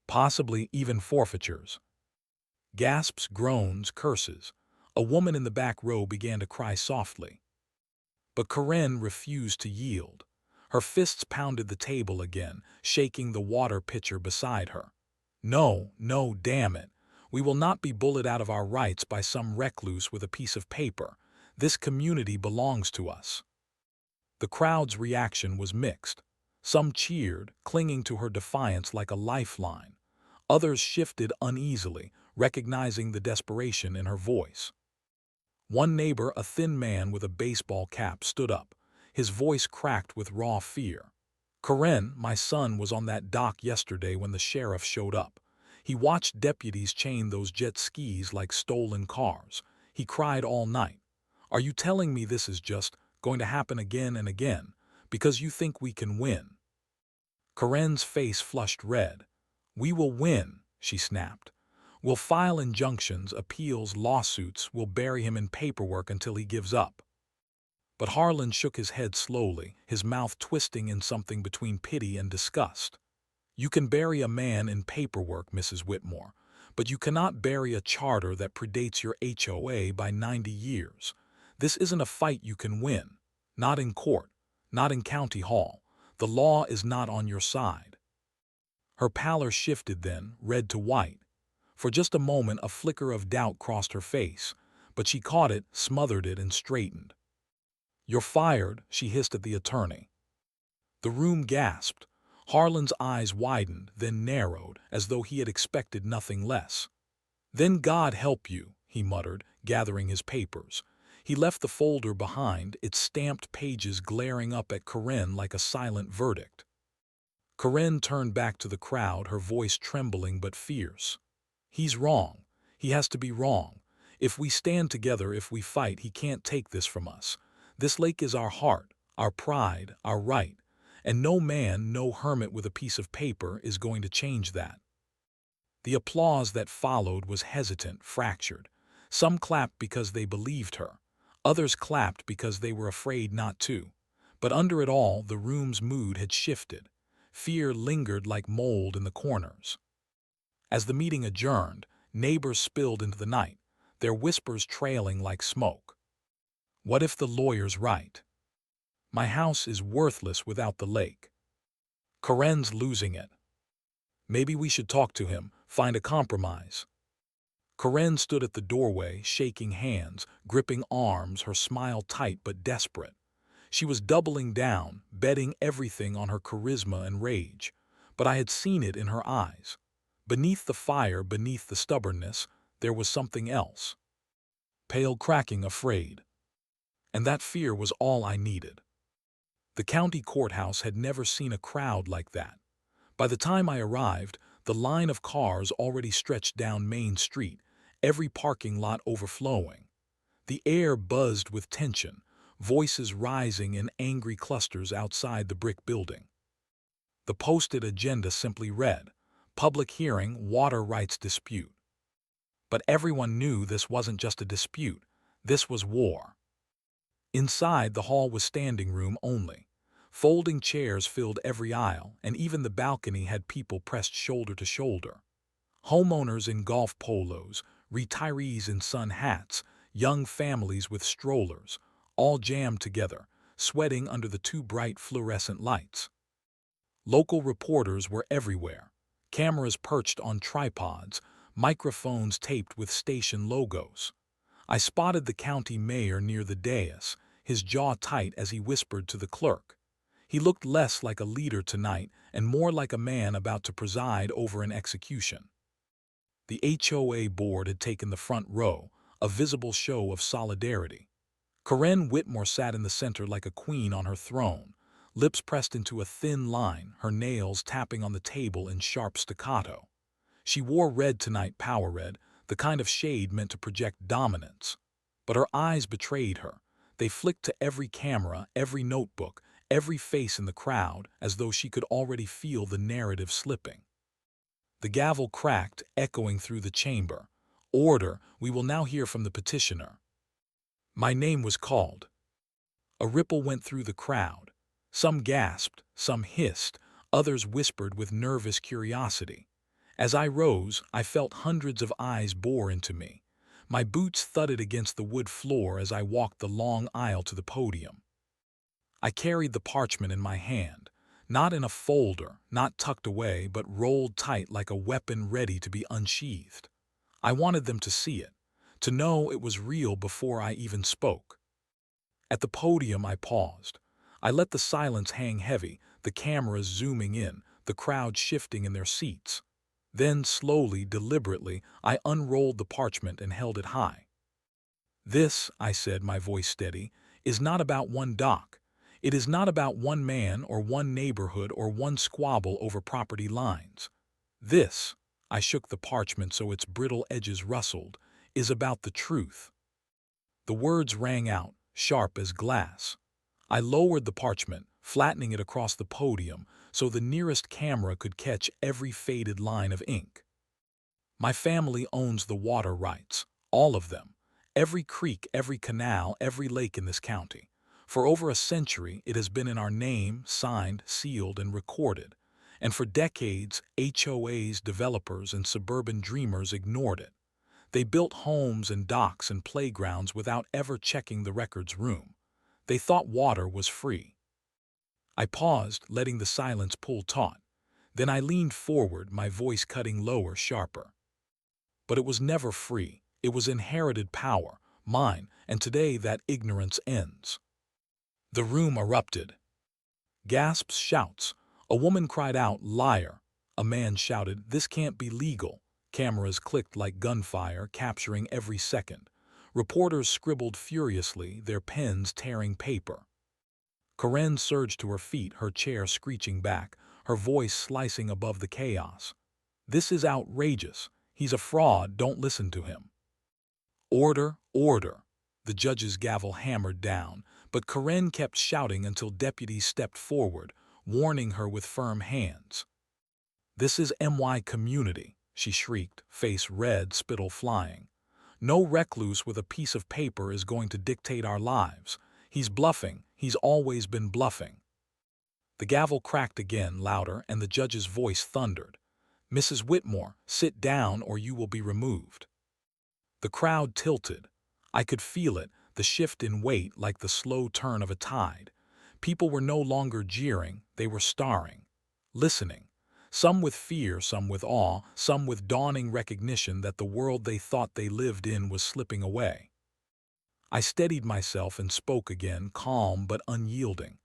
possibly even forfeitures." Gasps, groans, curses. A woman in the back row began to cry softly. But Karen refused to yield. Her fists pounded the table again, shaking the water pitcher beside her. "No, no, damn it. We will not be bullied out of our rights by some recluse with a piece of paper. This community belongs to us." The crowd's reaction was mixed. Some cheered, clinging to her defiance like a lifeline. Others shifted uneasily, recognizing the desperation in her voice. One neighbor, a thin man with a baseball cap, stood up, his voice cracked with raw fear. "Karen, my son was on that dock yesterday when the sheriff showed up. He watched deputies chain those jet skis like stolen cars. He cried all night. Are you telling me this is just going to happen again and again because you think we can win?" Karen's face flushed red. "We will win," she snapped. "We'll file injunctions, appeals, lawsuits. We'll bury him in paperwork until he gives up." But Harlan shook his head slowly, his mouth twisting in something between pity and disgust. "You can bury a man in paperwork, Mrs. Whitmore, but you cannot bury a charter that predates your HOA by 90 years. This isn't a fight you can win. Not in court, not in county hall. The law is not on your side." Her pallor shifted then, red to white. For just a moment, a flicker of doubt crossed her face, but she caught it, smothered it, and straightened. "You're fired," she hissed at the attorney. The room gasped. Harlan's eyes widened, then narrowed, as though he had expected nothing less. "Then God help you," he muttered, gathering his papers. He left the folder behind, its stamped pages glaring up at Corinne like a silent verdict. Corinne turned back to the crowd, her voice trembling but fierce. "He's wrong. He has to be wrong. If we stand together, if we fight, he can't take this from us. This lake is our heart, our pride, our right. And no man, no hermit with a piece of paper is going to change that." The applause that followed was hesitant, fractured. Some clapped because they believed her. Others clapped because they were afraid not to. But under it all, the room's mood had shifted. Fear lingered like mold in the corners. As the meeting adjourned, neighbors spilled into the night, their whispers trailing like smoke. "What if the lawyer's right? My house is worthless without the lake. Corinne's losing it. Maybe we should talk to him, find a compromise." Corinne stood at the doorway, shaking hands, gripping arms, her smile tight but desperate. She was doubling down, betting everything on her charisma and rage. But I had seen it in her eyes. Beneath the fire, beneath the stubbornness, there was something else. Pale, cracking, afraid. And that fear was all I needed. The county courthouse had never seen a crowd like that. By the time I arrived, the line of cars already stretched down Main Street, every parking lot overflowing. The air buzzed with tension, voices rising in angry clusters outside the brick building. The posted agenda simply read, "Public hearing, water rights dispute." But everyone knew this wasn't just a dispute. This was war. Inside, the hall was standing room only. Folding chairs filled every aisle, and even the balcony had people pressed shoulder to shoulder. Homeowners in golf polos, retirees in sun hats, young families with strollers, all jammed together, sweating under the too bright fluorescent lights. Local reporters were everywhere, cameras perched on tripods, microphones taped with station logos. I spotted the county mayor near the dais, his jaw tight as he whispered to the clerk. He looked less like a leader tonight and more like a man about to preside over an execution. The HOA board had taken the front row, a visible show of solidarity. Corinne Whitmore sat in the center like a queen on her throne, lips pressed into a thin line, her nails tapping on the table in sharp staccato. She wore red tonight, power red, the kind of shade meant to project dominance. But her eyes betrayed her. They flicked to every camera, every notebook, every face in the crowd, as though she could already feel the narrative slipping. The gavel cracked, echoing through the chamber. "Order, we will now hear from the petitioner." My name was called. A ripple went through the crowd. Some gasped, some hissed, others whispered with nervous curiosity. As I rose, I felt hundreds of eyes bore into me. My boots thudded against the wood floor as I walked the long aisle to the podium. I carried the parchment in my hand, not in a folder, not tucked away, but rolled tight like a weapon ready to be unsheathed. I wanted them to see it, to know it was real before I even spoke. At the podium, I paused. I let the silence hang heavy, the cameras zooming in, the crowd shifting in their seats. Then, slowly, deliberately, I unrolled the parchment and held it high. "This," I said, my voice steady, "is not about one dock. It is not about one man or one neighborhood or one squabble over property lines. This," I shook the parchment so its brittle edges rustled, "is about the truth." The words rang out, sharp as glass. I lowered the parchment, flattening it across the podium so the nearest camera could catch every faded line of ink. My family owns the water rights, all of them. Every creek, every canal, every lake in this county. For over a century, it has been in our name, signed, sealed, and recorded. And for decades, HOAs, developers, and suburban dreamers ignored it. They built homes and docks and playgrounds without ever checking the records room. They thought water was free. I paused, letting the silence pull taut. Then I leaned forward, my voice cutting lower, sharper. But it was never free. It was inherited power, mine, and today that ignorance ends. The room erupted. Gasps, shouts. A woman cried out, "Liar!" A man shouted, "This can't be legal." Cameras clicked like gunfire, capturing every second. Reporters scribbled furiously, their pens tearing paper. Karen surged to her feet, her chair screeching back, her voice slicing above the chaos. "This is outrageous. He's a fraud, don't listen to him." "Order, order." The judge's gavel hammered down, but Karen kept shouting until deputies stepped forward, warning her with firm hands. "This is MY community," she shrieked, face red, spittle flying. "No recluse with a piece of paper is going to dictate our lives. He's bluffing. He's always been bluffing." The gavel cracked again, louder, and the judge's voice thundered. "Mrs. Whitmore, sit down or you will be removed." The crowd tilted. I could feel it, the shift in weight like the slow turn of a tide. People were no longer jeering, they were staring, listening. Some with fear, some with awe, some with dawning recognition that the world they thought they lived in was slipping away. I steadied myself and spoke again, calm but unyielding.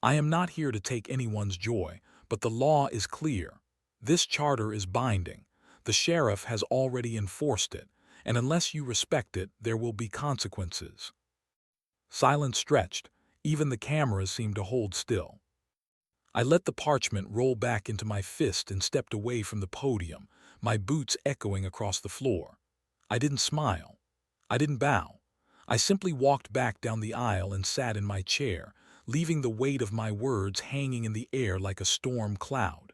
"I am not here to take anyone's joy, but the law is clear. This charter is binding. The sheriff has already enforced it, and unless you respect it, there will be consequences." Silence stretched. Even the cameras seemed to hold still. I let the parchment roll back into my fist and stepped away from the podium, my boots echoing across the floor. I didn't smile. I didn't bow. I simply walked back down the aisle and sat in my chair, leaving the weight of my words hanging in the air like a storm cloud.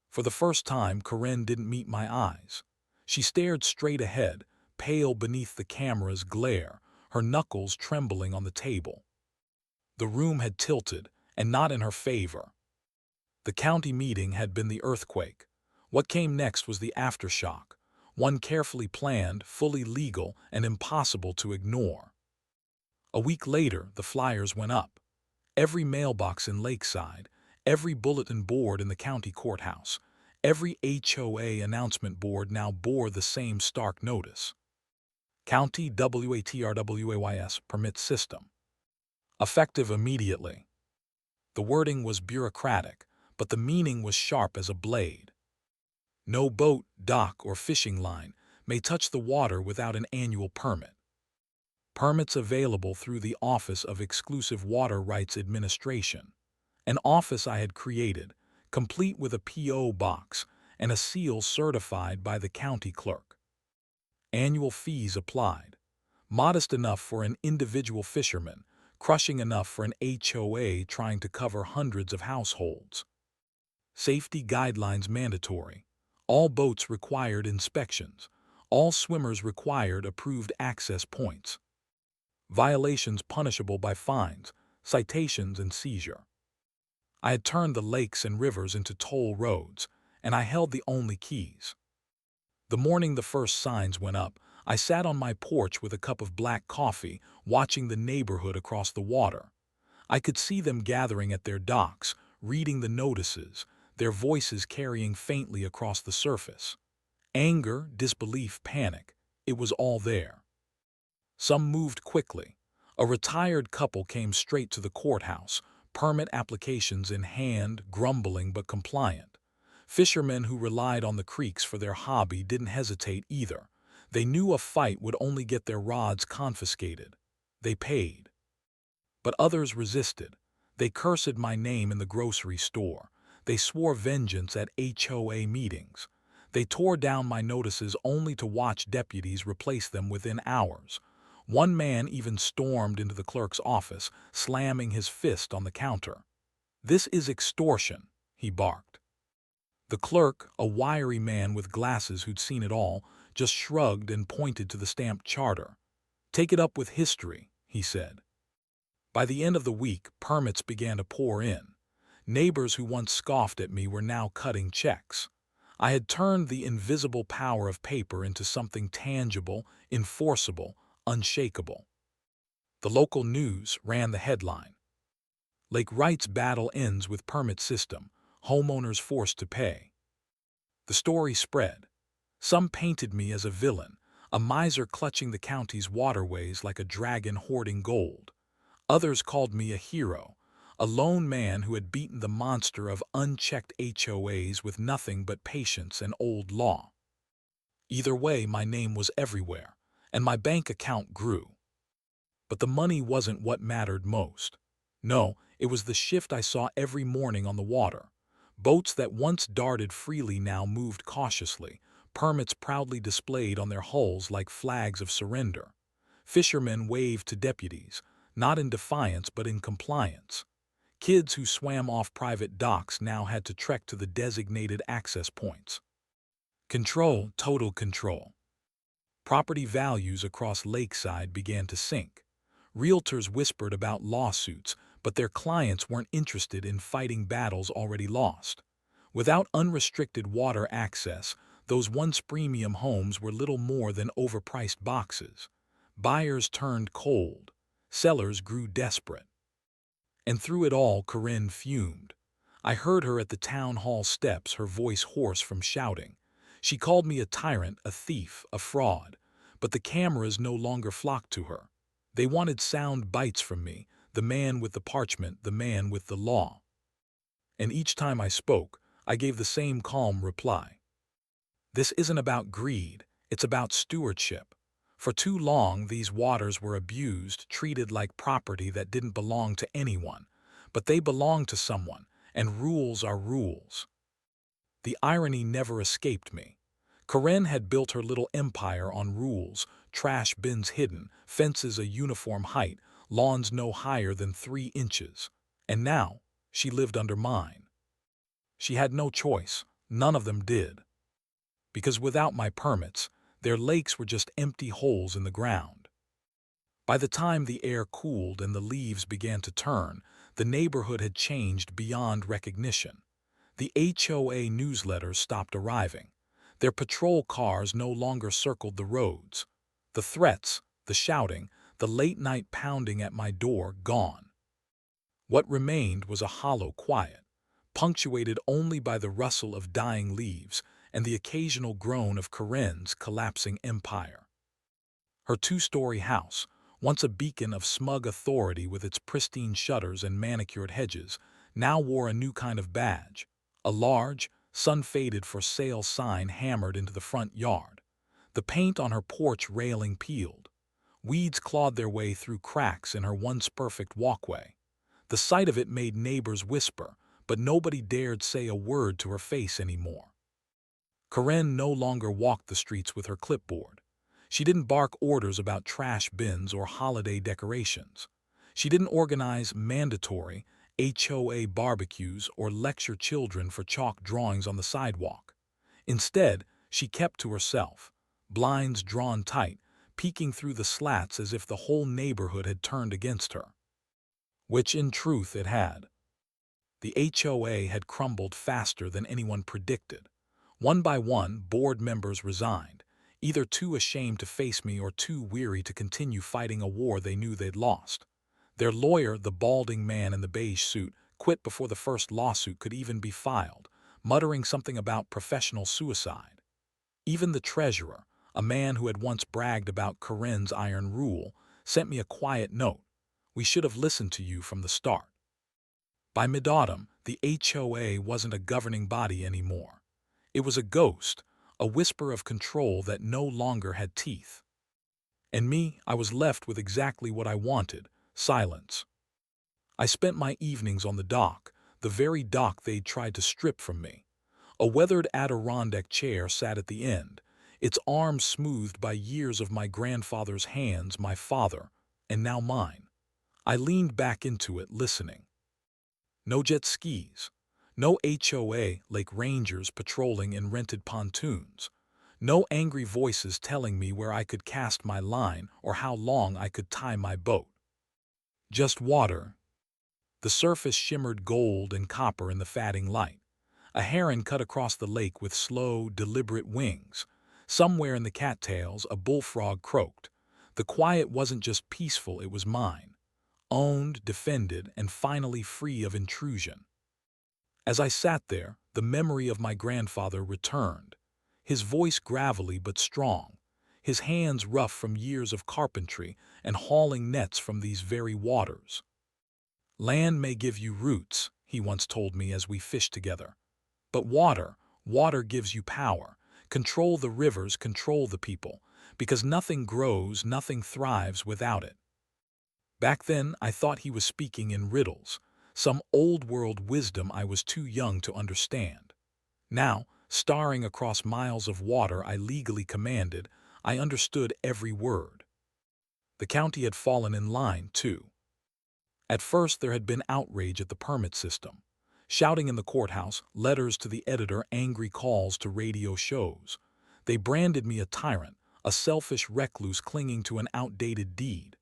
For the first time, Karen didn't meet my eyes. She stared straight ahead, pale beneath the camera's glare, her knuckles trembling on the table. The room had tilted, and not in her favor. The county meeting had been the earthquake. What came next was the aftershock, one carefully planned, fully legal, and impossible to ignore. A week later, the flyers went up. Every mailbox in Lakeside, every bulletin board in the county courthouse, every HOA announcement board now bore the same stark notice. County WATRWAYS permit system. Effective immediately. The wording was bureaucratic, but the meaning was sharp as a blade. No boat, dock, or fishing line may touch the water without an annual permit. Permits available through the Office of Exclusive Water Rights Administration, an office I had created, complete with a P.O. box and a seal certified by the county clerk. Annual fees applied, modest enough for an individual fisherman, crushing enough for an HOA trying to cover hundreds of households. Safety guidelines mandatory. All boats required inspections. All swimmers required approved access points. Violations punishable by fines, citations, and seizure. I had turned the lakes and rivers into toll roads, and I held the only keys. The morning the first signs went up, I sat on my porch with a cup of black coffee, watching the neighborhood across the water. I could see them gathering at their docks, reading the notices, their voices carrying faintly across the surface. Anger, disbelief, panic, it was all there. Some moved quickly. A retired couple came straight to the courthouse, permit applications in hand, grumbling but compliant. Fishermen who relied on the creeks for their hobby didn't hesitate either. They knew a fight would only get their rods confiscated. They paid. But others resisted. They cursed my name in the grocery store. They swore vengeance at HOA meetings. They tore down my notices only to watch deputies replace them within hours. One man even stormed into the clerk's office, slamming his fist on the counter. "This is extortion," he barked. The clerk, a wiry man with glasses who'd seen it all, just shrugged and pointed to the stamped charter. "Take it up with history," he said. By the end of the week, permits began to pour in. Neighbors who once scoffed at me were now cutting checks. I had turned the invisible power of paper into something tangible, enforceable, unshakable. The local news ran the headline. Lake Wright's battle ends with permit system, homeowners forced to pay. The story spread. Some painted me as a villain, a miser clutching the county's waterways like a dragon hoarding gold. Others called me a hero, a lone man who had beaten the monster of unchecked HOAs with nothing but patience and old law. Either way, my name was everywhere, and my bank account grew. But the money wasn't what mattered most. No, it was the shift I saw every morning on the water. Boats that once darted freely now moved cautiously, permits proudly displayed on their hulls like flags of surrender. Fishermen waved to deputies, not in defiance but in compliance. Kids who swam off private docks now had to trek to the designated access points. Control, total control. Property values across Lakeside began to sink. Realtors whispered about lawsuits, but their clients weren't interested in fighting battles already lost. Without unrestricted water access, those once premium homes were little more than overpriced boxes. Buyers turned cold. Sellers grew desperate. And through it all, Corinne fumed. I heard her at the town hall steps, her voice hoarse from shouting. She called me a tyrant, a thief, a fraud. But the cameras no longer flocked to her. They wanted sound bites from me, the man with the parchment, the man with the law. And each time I spoke, I gave the same calm reply. This isn't about greed, it's about stewardship. For too long, these waters were abused, treated like property that didn't belong to anyone. But they belong to someone, and rules are rules. The irony never escaped me. Corinne had built her little empire on rules, trash bins hidden, fences a uniform height, lawns no higher than 3 inches. And now, she lived under mine. She had no choice, none of them did. Because without my permits, their lakes were just empty holes in the ground. By the time the air cooled and the leaves began to turn, the neighborhood had changed beyond recognition. The HOA newsletters stopped arriving. Their patrol cars no longer circled the roads. The threats, the shouting, the late-night pounding at my door gone. What remained was a hollow quiet, punctuated only by the rustle of dying leaves and the occasional groan of Corinne's collapsing empire. Her 2-story house, once a beacon of smug authority with its pristine shutters and manicured hedges, now wore a new kind of badge, a large, sun-faded for sale sign hammered into the front yard. The paint on her porch railing peeled. Weeds clawed their way through cracks in her once perfect walkway. The sight of it made neighbors whisper, but nobody dared say a word to her face anymore. Corinne no longer walked the streets with her clipboard. She didn't bark orders about trash bins or holiday decorations. She didn't organize mandatory HOA barbecues or lecture children for chalk drawings on the sidewalk. Instead, she kept to herself, blinds drawn tight, peeking through the slats as if the whole neighborhood had turned against her. Which in truth it had. The HOA had crumbled faster than anyone predicted. One by one, board members resigned, either too ashamed to face me or too weary to continue fighting a war they knew they'd lost. Their lawyer, the balding man in the beige suit, quit before the first lawsuit could even be filed, muttering something about professional suicide. Even the treasurer, a man who had once bragged about Corinne's iron rule, sent me a quiet note. We should have listened to you from the start. By mid-autumn, the HOA wasn't a governing body anymore. It was a ghost, a whisper of control that no longer had teeth. And me, I was left with exactly what I wanted, silence. I spent my evenings on the dock, the very dock they'd tried to strip from me. A weathered Adirondack chair sat at the end, its arms smoothed by years of my grandfather's hands, my father, and now mine. I leaned back into it, listening. No jet skis. No HOA lake rangers patrolling in rented pontoons. No angry voices telling me where I could cast my line or how long I could tie my boat. Just water. The surface shimmered gold and copper in the fading light. A heron cut across the lake with slow, deliberate wings. Somewhere in the cattails, a bullfrog croaked. The quiet wasn't just peaceful, it was mine. Owned, defended, and finally free of intrusion. As I sat there, the memory of my grandfather returned. His voice gravelly but strong, his hands rough from years of carpentry and hauling nets from these very waters. Land may give you roots, he once told me as we fished together. But water gives you power, Control the rivers, control the people, because nothing grows, nothing thrives without it. Back then, I thought he was speaking in riddles, some old-world wisdom I was too young to understand. Now, staring across miles of water I legally commanded, I understood every word. The county had fallen in line, too. At first, there had been outrage at the permit system. Shouting in the courthouse, letters to the editor, angry calls to radio shows. They branded me a tyrant, a selfish recluse clinging to an outdated deed.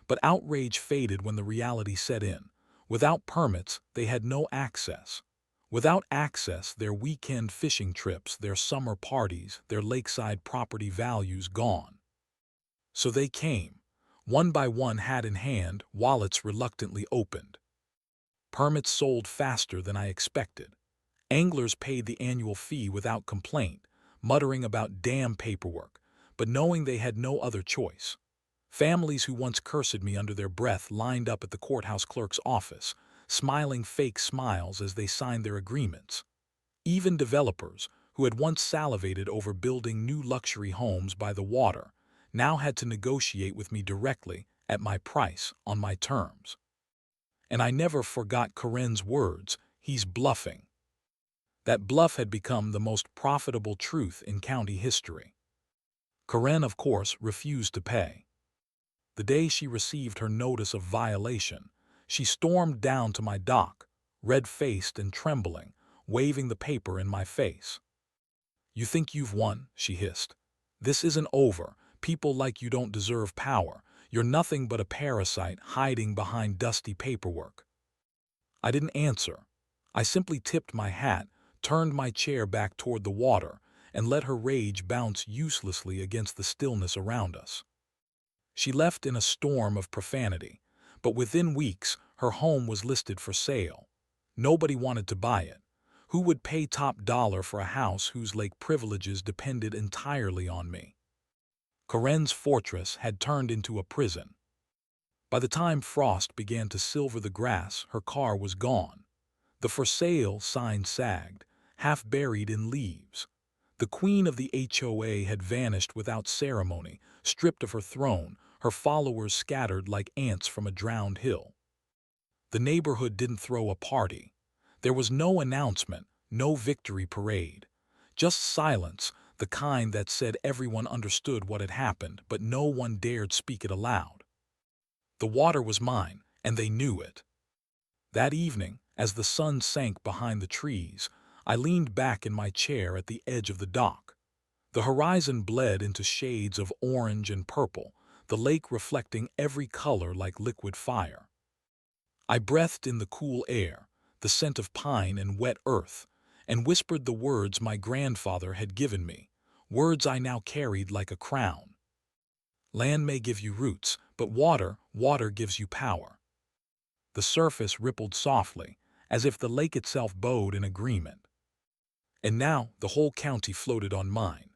But outrage faded when the reality set in. Without permits, they had no access. Without access, their weekend fishing trips, their summer parties, their lakeside property values gone. So they came, one by one, hat in hand, wallets reluctantly opened. Permits sold faster than I expected. Anglers paid the annual fee without complaint, muttering about damn paperwork, but knowing they had no other choice. Families who once cursed me under their breath lined up at the courthouse clerk's office, smiling fake smiles as they signed their agreements. Even developers, who had once salivated over building new luxury homes by the water, now had to negotiate with me directly, at my price, on my terms. And I never forgot Corinne's words, "He's bluffing." That bluff had become the most profitable truth in county history. Corinne, of course, refused to pay. The day she received her notice of violation, she stormed down to my dock, red-faced and trembling, waving the paper in my face. "You think you've won?" she hissed. "This isn't over. People like you don't deserve power. You're nothing but a parasite hiding behind dusty paperwork." I didn't answer. I simply tipped my hat, turned my chair back toward the water, and let her rage bounce uselessly against the stillness around us. She left in a storm of profanity, but within weeks her home was listed for sale. Nobody wanted to buy it. Who would pay top dollar for a house whose lake privileges depended entirely on me? Corinne's fortress had turned into a prison. By the time frost began to silver the grass, her car was gone. The "for sale" sign sagged, half buried in leaves. The queen of the HOA had vanished without ceremony, stripped of her throne, her followers scattered like ants from a drowned hill. The neighborhood didn't throw a party. There was no announcement, no victory parade. Just silence, the kind that said everyone understood what had happened, but no one dared speak it aloud. The water was mine, and they knew it. That evening, as the sun sank behind the trees, I leaned back in my chair at the edge of the dock. The horizon bled into shades of orange and purple, the lake reflecting every color like liquid fire. I breathed in the cool air, the scent of pine and wet earth, and whispered the words my grandfather had given me, words I now carried like a crown. Land may give you roots, but water gives you power. The surface rippled softly, as if the lake itself bowed in agreement. And now the whole county floated on mine.